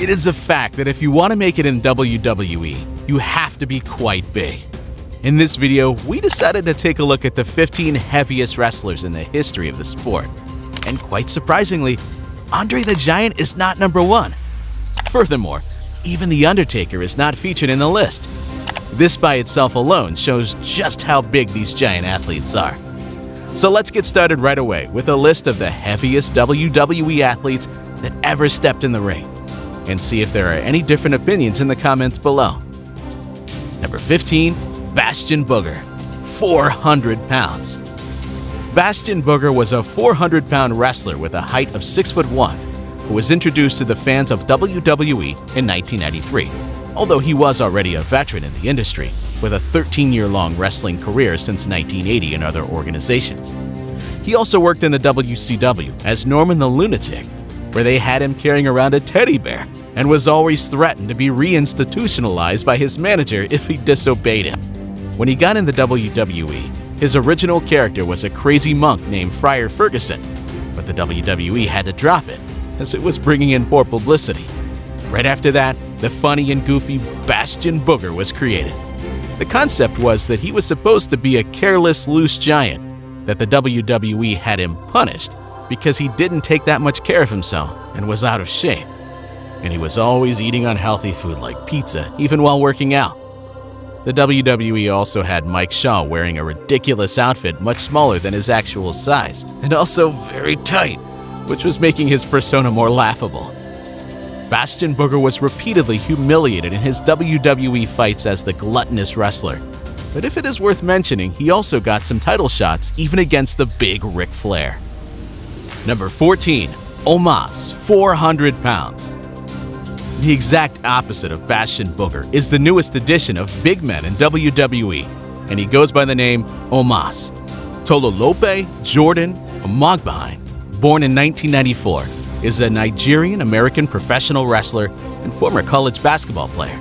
It is a fact that if you want to make it in WWE, you have to be quite big. In this video, we decided to take a look at the 15 heaviest wrestlers in the history of the sport. And quite surprisingly, Andre the Giant is not number 1. Furthermore, even The Undertaker is not featured in the list. This by itself alone shows just how big these giant athletes are. So let's get started right away with a list of the heaviest WWE athletes that ever stepped in the ring, and see if there are any different opinions in the comments below. Number 15, Bastion Booger, 400 pounds. Bastion Booger was a 400-pound wrestler with a height of 6'1", who was introduced to the fans of WWE in 1993, although he was already a veteran in the industry, with a 13-year-long wrestling career since 1980 in other organizations. He also worked in the WCW as Norman the Lunatic, where they had him carrying around a teddy bear and was always threatened to be reinstitutionalized by his manager if he disobeyed him. When he got in the WWE, his original character was a crazy monk named Friar Ferguson, but the WWE had to drop it as it was bringing in poor publicity. Right after that, the funny and goofy Bastion Booger was created. The concept was that he was supposed to be a careless, loose giant, that the WWE had him punished because he didn't take that much care of himself and was out of shape. And he was always eating unhealthy food like pizza, even while working out. The WWE also had Mike Shaw wearing a ridiculous outfit much smaller than his actual size, and also very tight, which was making his persona more laughable. Bastion Booger was repeatedly humiliated in his WWE fights as the gluttonous wrestler. But if it is worth mentioning, he also got some title shots even against the big Ric Flair. Number 14, Omos, 400 pounds. The exact opposite of Bastion Booger is the newest addition of big men in WWE, and he goes by the name Omos. Tololope Jordan Omogbahine, born in 1994, is a Nigerian-American professional wrestler and former college basketball player.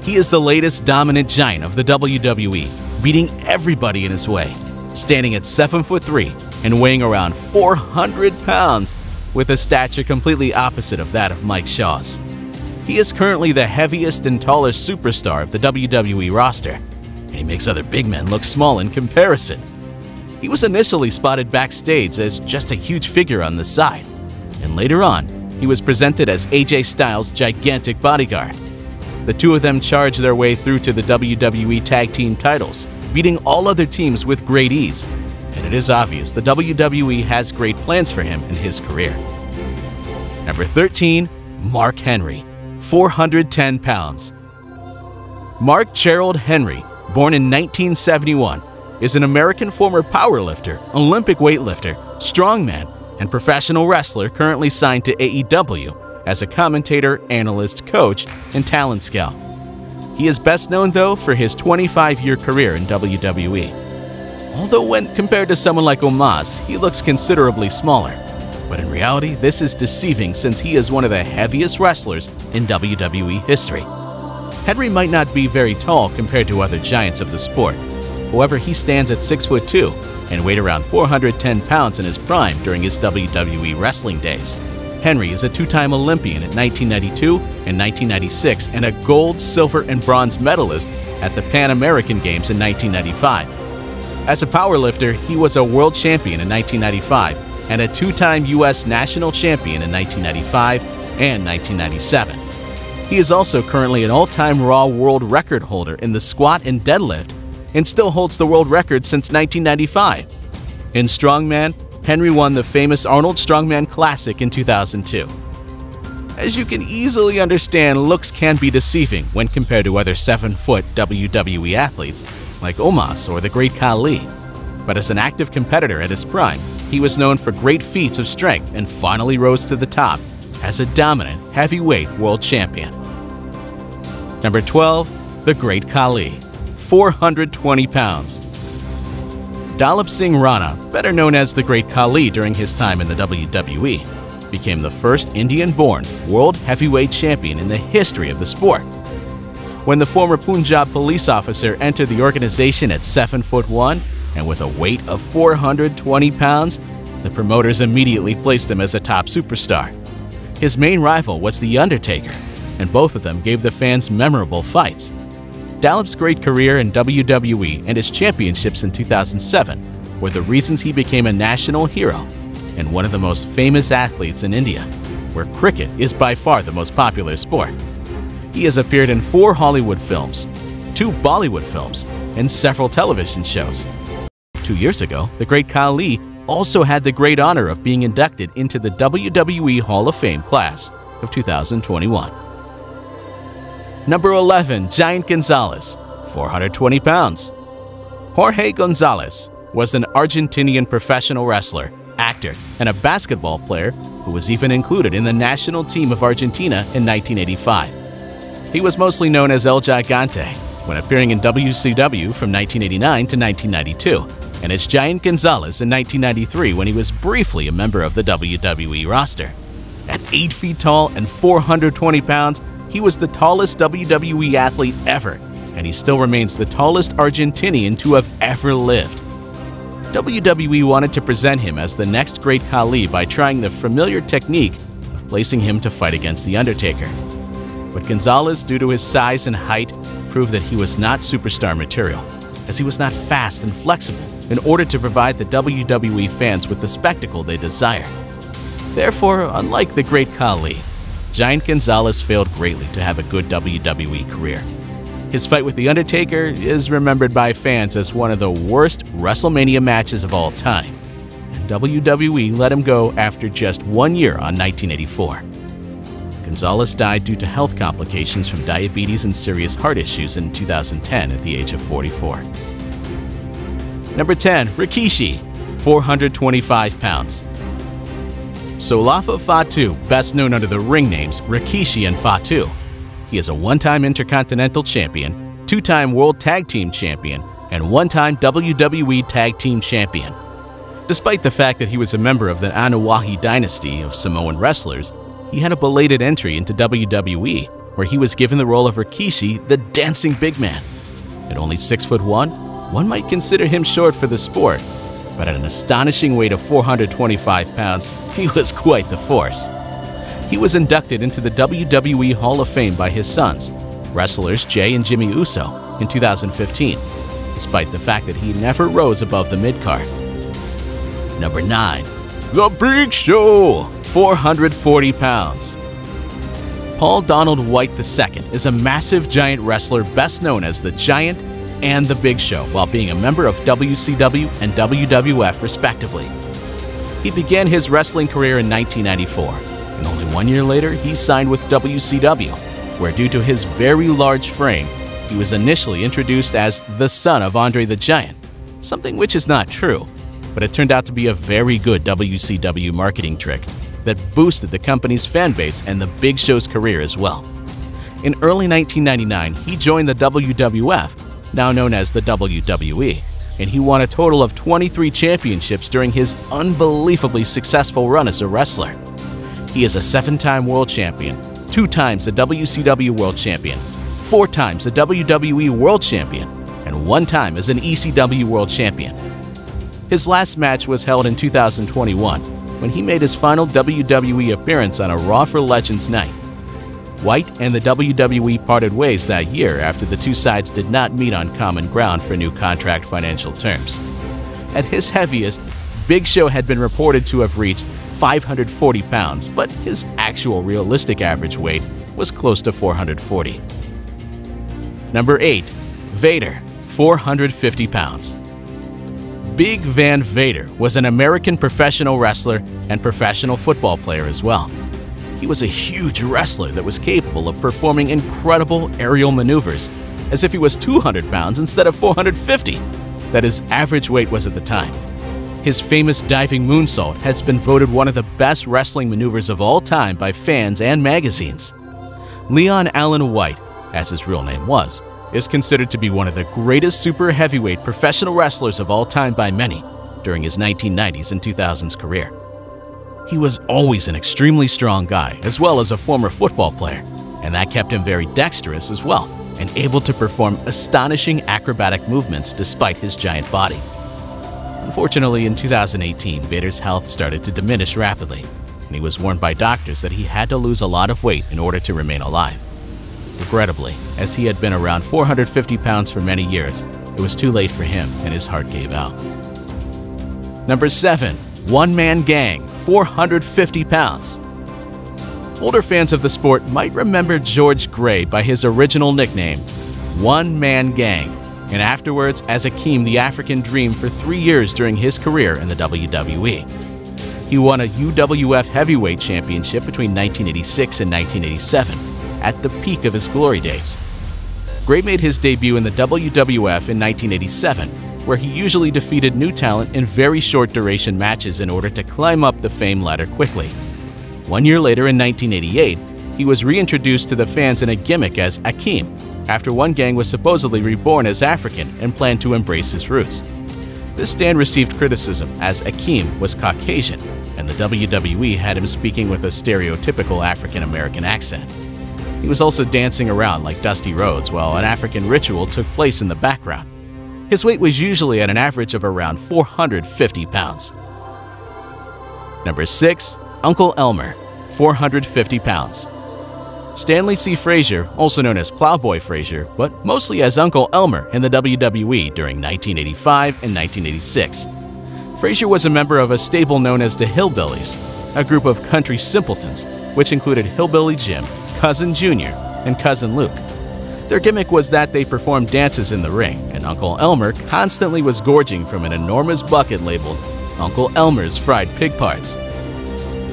He is the latest dominant giant of the WWE, beating everybody in his way, standing at 7'3" and weighing around 400 pounds, with a stature completely opposite of that of Mike Shaw's. He is currently the heaviest and tallest superstar of the WWE roster, and he makes other big men look small in comparison. He was initially spotted backstage as just a huge figure on the side, and later on, he was presented as AJ Styles' gigantic bodyguard. The two of them charged their way through to the WWE Tag Team titles, beating all other teams with great ease, and it is obvious the WWE has great plans for him in his career. Number 13, Mark Henry, 410 pounds. Mark Gerald Henry, born in 1971, is an American former powerlifter, Olympic weightlifter, strongman, and professional wrestler currently signed to AEW as a commentator, analyst, coach, and talent scout. He is best known, though, for his 25-year career in WWE. Although when compared to someone like Omos, he looks considerably smaller. But in reality, this is deceiving since he is one of the heaviest wrestlers in WWE history. Henry might not be very tall compared to other giants of the sport. However, he stands at 6'2" and weighed around 410 pounds in his prime during his WWE wrestling days. Henry is a two-time Olympian in 1992 and 1996 and a gold, silver, and bronze medalist at the Pan American Games in 1995. As a powerlifter, he was a world champion in 1995 and a two-time U.S. national champion in 1995 and 1997. He is also currently an all-time Raw world record holder in the squat and deadlift, and still holds the world record since 1995. In Strongman, Henry won the famous Arnold Strongman Classic in 2002. As you can easily understand, looks can be deceiving when compared to other 7-foot WWE athletes like Omos or the Great Khali. But as an active competitor at his prime, he was known for great feats of strength and finally rose to the top as a dominant heavyweight world champion. Number 12, the Great Khali, 420 pounds. Dalip Singh Rana, better known as the Great Khali during his time in the WWE, became the first Indian-born world heavyweight champion in the history of the sport. When the former Punjab police officer entered the organization at 7'1" and with a weight of 420 pounds, the promoters immediately placed him as a top superstar. His main rival was The Undertaker, and both of them gave the fans memorable fights. Dallup's great career in WWE and his championships in 2007 were the reasons he became a national hero and one of the most famous athletes in India, where cricket is by far the most popular sport. He has appeared in 4 Hollywood films, 2 Bollywood films, and several television shows. 2 years ago, the Great Khali also had the great honor of being inducted into the WWE Hall of Fame class of 2021. Number 11. Giant Gonzalez, 420 pounds. Jorge Gonzalez was an Argentinian professional wrestler, actor, and a basketball player who was even included in the national team of Argentina in 1985. He was mostly known as El Gigante when appearing in WCW from 1989 to 1992, and as Giant Gonzalez in 1993 when he was briefly a member of the WWE roster. At 8 feet tall and 420 pounds, he was the tallest WWE athlete ever, and he still remains the tallest Argentinian to have ever lived. WWE wanted to present him as the next Great Khali by trying the familiar technique of placing him to fight against The Undertaker. But Gonzalez, due to his size and height, proved that he was not superstar material, as he was not fast and flexible in order to provide the WWE fans with the spectacle they desire. Therefore, unlike the Great Khali, Giant Gonzalez failed greatly to have a good WWE career. His fight with The Undertaker is remembered by fans as one of the worst WrestleMania matches of all time, and WWE let him go after just 1 year on 1984. Gonzalez died due to health complications from diabetes and serious heart issues in 2010 at the age of 44. Number 10. Rikishi, 425 pounds. Solafa Fatu, best known under the ring names Rikishi and Fatu. He is a 1-time Intercontinental Champion, 2-time World Tag Team Champion, and 1-time WWE Tag Team Champion. Despite the fact that he was a member of the Anoa'i dynasty of Samoan wrestlers, he had a belated entry into WWE, where he was given the role of Rikishi, the Dancing Big Man. At only 6'1", one might consider him short for the sport, but at an astonishing weight of 425 pounds, he was quite the force. He was inducted into the WWE Hall of Fame by his sons, wrestlers Jay and Jimmy Uso, in 2015, despite the fact that he never rose above the mid-card. Number 9. The Big Show, 440 pounds. Paul Donald White II is a massive giant wrestler best known as the Giant and the Big Show while being a member of WCW and WWF respectively. He began his wrestling career in 1994, and only 1 year later he signed with WCW, where due to his very large frame, he was initially introduced as the son of Andre the Giant, something which is not true, but it turned out to be a very good WCW marketing trick that boosted the company's fan base and the Big Show's career as well. In early 1999, he joined the WWF, now known as the WWE, and he won a total of 23 championships during his unbelievably successful run as a wrestler. He is a 7-time world champion, 2 times a WCW world champion, 4 times a WWE world champion, and 1 time as an ECW world champion. His last match was held in 2021 when he made his final WWE appearance on a Raw for Legends night. White and the WWE parted ways that year after the two sides did not meet on common ground for new contract financial terms. At his heaviest, Big Show had been reported to have reached 540 pounds, but his actual realistic average weight was close to 440. Number 8. Vader, 450 pounds. Big Van Vader was an American professional wrestler and professional football player as well. He was a huge wrestler that was capable of performing incredible aerial maneuvers, as if he was 200 pounds instead of 450, that his average weight was at the time. His famous diving moonsault has been voted one of the best wrestling maneuvers of all time by fans and magazines. Leon Allen White, as his real name was, is considered to be one of the greatest super heavyweight professional wrestlers of all time by many during his 1990s and 2000s career. He was always an extremely strong guy, as well as a former football player, and that kept him very dexterous as well, and able to perform astonishing acrobatic movements despite his giant body. Unfortunately, in 2018, Vader's health started to diminish rapidly, and he was warned by doctors that he had to lose a lot of weight in order to remain alive. Regrettably, as he had been around 450 pounds for many years, it was too late for him and his heart gave out. Number 7. One-Man Gang, 450 pounds. Older fans of the sport might remember George Gray by his original nickname, One-Man Gang, and afterwards as Akeem the African Dream for 3 years during his career in the WWE. He won a UWF Heavyweight Championship between 1986 and 1987, at the peak of his glory days. Gray made his debut in the WWF in 1987, where he usually defeated new talent in very short-duration matches in order to climb up the fame ladder quickly. 1 year later, in 1988, he was reintroduced to the fans in a gimmick as Akeem, after One Gang was supposedly reborn as African and planned to embrace his roots. This stand received criticism as Akeem was Caucasian, and the WWE had him speaking with a stereotypical African-American accent. He was also dancing around like Dusty Rhodes while an African ritual took place in the background. His weight was usually at an average of around 450 pounds. Number 6. Uncle Elmer, 450 pounds. Stanley C. Frazier, also known as Plowboy Frazier, but mostly as Uncle Elmer in the WWE during 1985 and 1986. Frazier was a member of a stable known as the Hillbillies, a group of country simpletons, which included Hillbilly Jim, Cousin Junior, and Cousin Luke. Their gimmick was that they performed dances in the ring, and Uncle Elmer constantly was gorging from an enormous bucket labeled Uncle Elmer's Fried Pig Parts.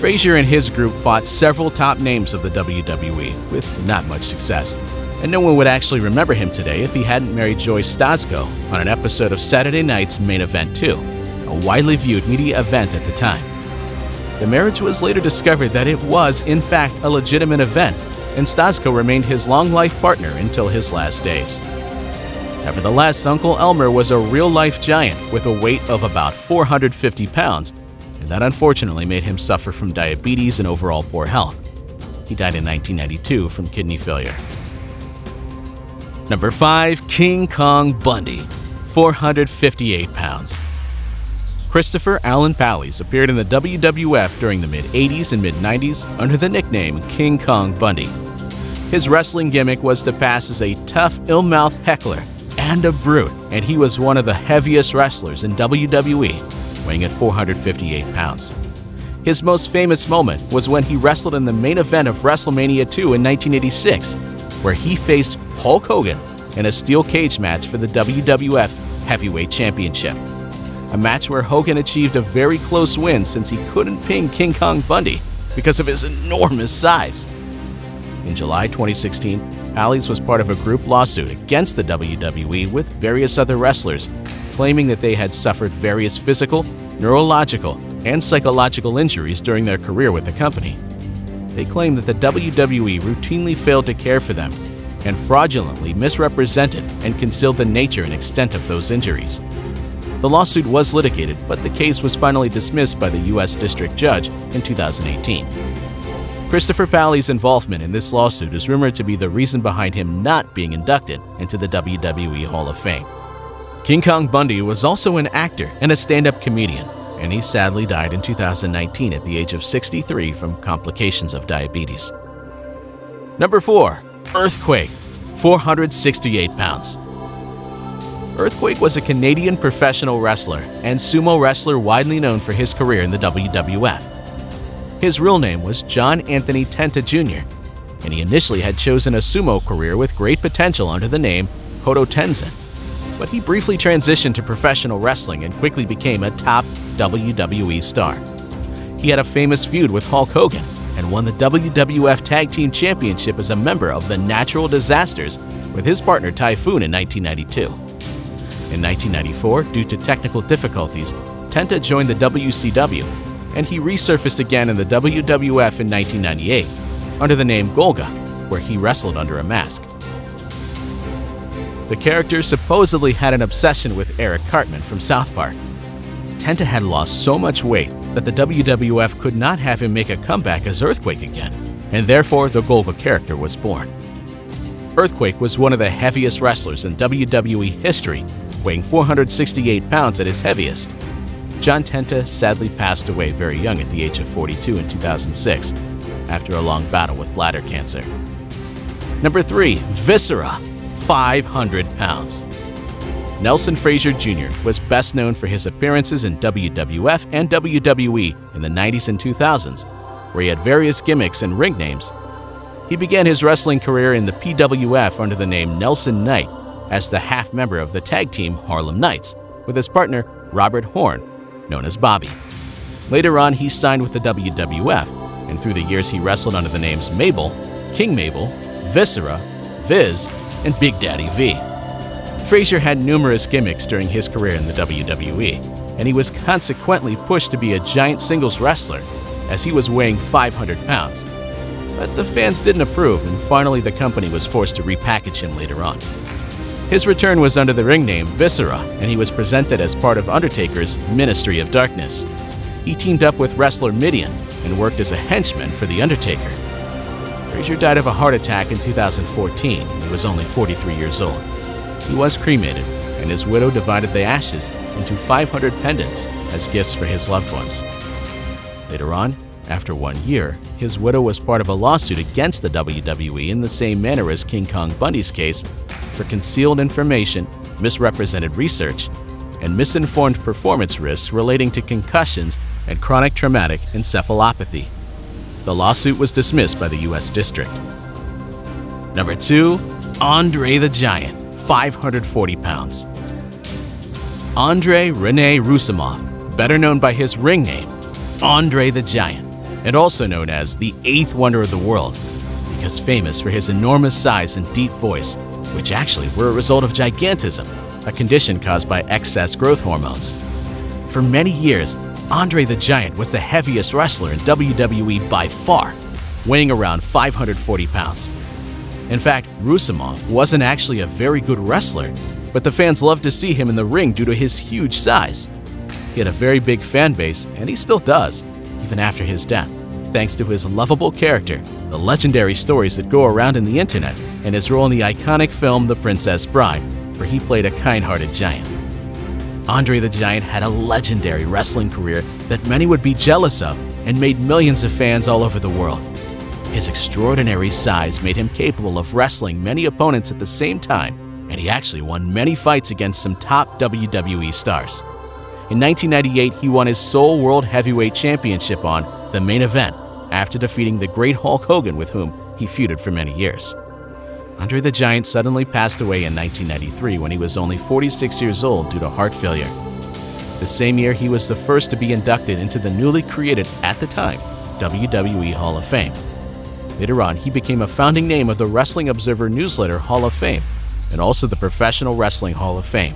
Frazier and his group fought several top names of the WWE, with not much success, and no one would actually remember him today if he hadn't married Joyce Stosco on an episode of Saturday Night's Main Event 2, a widely viewed media event at the time. The marriage was later discovered that it was, in fact, a legitimate event, and Stosco remained his long-life partner until his last days. Nevertheless, Uncle Elmer was a real-life giant with a weight of about 450 pounds, and that unfortunately made him suffer from diabetes and overall poor health. He died in 1992 from kidney failure. Number 5. King Kong Bundy, 458 pounds. Christopher Allen Pallies appeared in the WWF during the mid-80s and mid-90s under the nickname King Kong Bundy. His wrestling gimmick was to pass as a tough, ill-mouthed heckler and a brute, and he was one of the heaviest wrestlers in WWE, weighing at 458 pounds. His most famous moment was when he wrestled in the main event of WrestleMania 2 in 1986, where he faced Hulk Hogan in a steel cage match for the WWF Heavyweight Championship. A match where Hogan achieved a very close win since he couldn't pin King Kong Bundy because of his enormous size. In July 2016, Pallies was part of a group lawsuit against the WWE with various other wrestlers, claiming that they had suffered various physical, neurological, and psychological injuries during their career with the company. They claimed that the WWE routinely failed to care for them and fraudulently misrepresented and concealed the nature and extent of those injuries. The lawsuit was litigated, but the case was finally dismissed by the U.S. District Judge in 2018. Christopher Pallies' involvement in this lawsuit is rumored to be the reason behind him not being inducted into the WWE Hall of Fame. King Kong Bundy was also an actor and a stand-up comedian, and he sadly died in 2019 at the age of 63 from complications of diabetes. Number 4. Earthquake, 468 pounds. Earthquake was a Canadian professional wrestler and sumo wrestler widely known for his career in the WWF. His real name was John Anthony Tenta Jr., and he initially had chosen a sumo career with great potential under the name Kodo Tenzin. But he briefly transitioned to professional wrestling and quickly became a top WWE star. He had a famous feud with Hulk Hogan and won the WWF Tag Team Championship as a member of the Natural Disasters with his partner Typhoon in 1992. In 1994, due to technical difficulties, Tenta joined the WCW, and he resurfaced again in the WWF in 1998 under the name Golga, where he wrestled under a mask. The character supposedly had an obsession with Eric Cartman from South Park. Tenta had lost so much weight that the WWF could not have him make a comeback as Earthquake again, and therefore the Golga character was born. Earthquake was one of the heaviest wrestlers in WWE history, weighing 468 pounds at his heaviest. John Tenta sadly passed away very young at the age of 42 in 2006 after a long battle with bladder cancer. Number 3. Viscera, 500 pounds. Nelson Frazier Jr. was best known for his appearances in WWF and WWE in the 90s and 2000s, where he had various gimmicks and ring names. He began his wrestling career in the PWF under the name Nelson Knight as the half-member of the tag team Harlem Knights, with his partner Robert Horn, known as Bobby. Later on, he signed with the WWF, and through the years he wrestled under the names Mabel, King Mabel, Viscera, Viz, and Big Daddy V. Frazier had numerous gimmicks during his career in the WWE, and he was consequently pushed to be a giant singles wrestler, as he was weighing 500 pounds. But the fans didn't approve, and finally the company was forced to repackage him later on. His return was under the ring name Viscera, and he was presented as part of Undertaker's Ministry of Darkness. He teamed up with wrestler Mideon and worked as a henchman for The Undertaker. Frazier died of a heart attack in 2014, and he was only 43 years old. He was cremated, and his widow divided the ashes into 500 pendants as gifts for his loved ones. Later on, after 1 year, his widow was part of a lawsuit against the WWE in the same manner as King Kong Bundy's case for concealed information, misrepresented research, and misinformed performance risks relating to concussions and chronic traumatic encephalopathy. The lawsuit was dismissed by the U.S. District. Number 2. Andre the Giant, 540 pounds. Andre Rene Roussimoff, better known by his ring name, Andre the Giant, and also known as the 8th Wonder of the World, because famous for his enormous size and deep voice, which actually were a result of gigantism, a condition caused by excess growth hormones. For many years, Andre the Giant was the heaviest wrestler in WWE by far, weighing around 540 pounds. In fact, Roussimoff wasn't actually a very good wrestler, but the fans loved to see him in the ring due to his huge size. He had a very big fan base, and he still does, even after his death, thanks to his lovable character, the legendary stories that go around in the internet, and his role in the iconic film The Princess Bride, where he played a kind-hearted giant. Andre the Giant had a legendary wrestling career that many would be jealous of and made millions of fans all over the world. His extraordinary size made him capable of wrestling many opponents at the same time, and he actually won many fights against some top WWE stars. In 1998, he won his sole World Heavyweight Championship on The Main Event after defeating the Great Hulk Hogan, with whom he feuded for many years. Andre the Giant suddenly passed away in 1993 when he was only 46 years old due to heart failure. The same year, he was the first to be inducted into the newly created, at the time, WWE Hall of Fame. Later on, he became a founding name of the Wrestling Observer Newsletter Hall of Fame and also the Professional Wrestling Hall of Fame.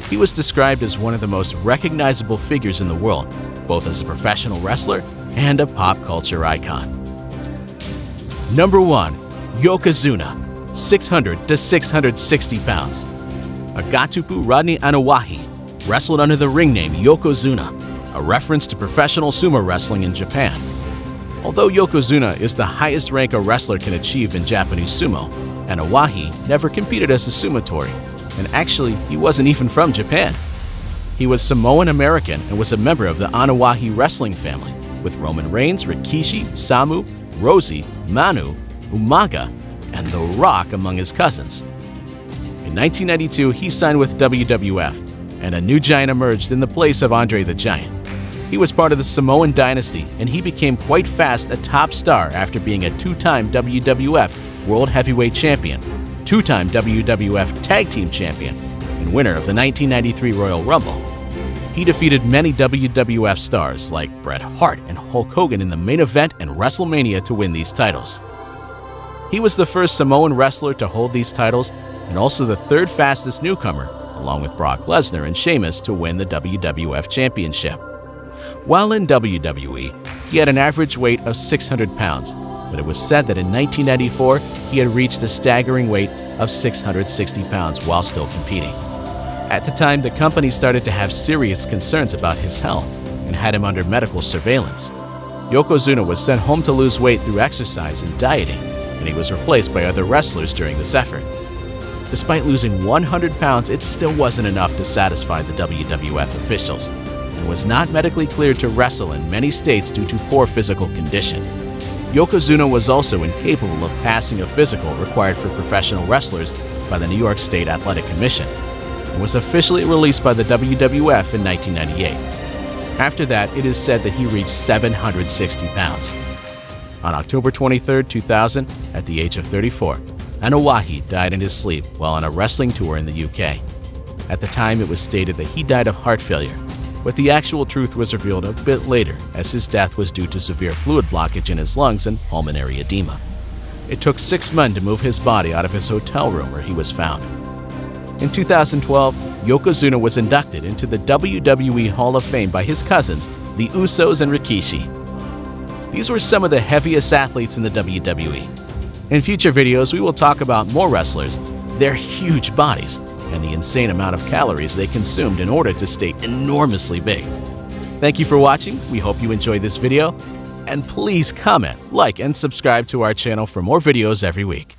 He was described as one of the most recognizable figures in the world, both as a professional wrestler and a pop culture icon. Number 1. Yokozuna, 600 to 660 pounds. Agatupu Rodney Anawahi wrestled under the ring name Yokozuna, a reference to professional sumo wrestling in Japan. Although Yokozuna is the highest rank a wrestler can achieve in Japanese sumo, Anawahi never competed as a sumotori, and actually he wasn't even from Japan. He was Samoan American and was a member of the Anawahi wrestling family, with Roman Reigns, Rikishi, Samu, Rosie, Manu, Umaga, and The Rock among his cousins. In 1992, he signed with WWF, and a new giant emerged in the place of Andre the Giant. He was part of the Samoan dynasty, and he became quite fast a top star after being a two-time WWF World Heavyweight Champion, two-time WWF Tag Team Champion, and winner of the 1993 Royal Rumble. He defeated many WWF stars like Bret Hart and Hulk Hogan in the Main Event and WrestleMania to win these titles. He was the first Samoan wrestler to hold these titles and also the third fastest newcomer, along with Brock Lesnar and Sheamus, to win the WWF Championship. While in WWE, he had an average weight of 600 pounds, but it was said that in 1994 he had reached a staggering weight of 660 pounds while still competing. At the time, the company started to have serious concerns about his health and had him under medical surveillance. Yokozuna was sent home to lose weight through exercise and dieting, and he was replaced by other wrestlers during this effort. Despite losing 100 pounds, it still wasn't enough to satisfy the WWF officials. and was not medically cleared to wrestle in many states due to poor physical condition. Yokozuna was also incapable of passing a physical required for professional wrestlers by the New York State Athletic Commission, and was officially released by the WWF in 1998. After that, it is said that he reached 760 pounds. On October 23, 2000, at the age of 34, Anoa'i died in his sleep while on a wrestling tour in the UK. At the time, it was stated that he died of heart failure, but the actual truth was revealed a bit later, as his death was due to severe fluid blockage in his lungs and pulmonary edema. It took 6 men to move his body out of his hotel room where he was found. In 2012, Yokozuna was inducted into the WWE Hall of Fame by his cousins, the Usos and Rikishi. These were some of the heaviest athletes in the WWE. In future videos, we will talk about more wrestlers, their huge bodies, and the insane amount of calories they consumed in order to stay enormously big. Thank you for watching. We hope you enjoyed this video. And please comment, like, and subscribe to our channel for more videos every week.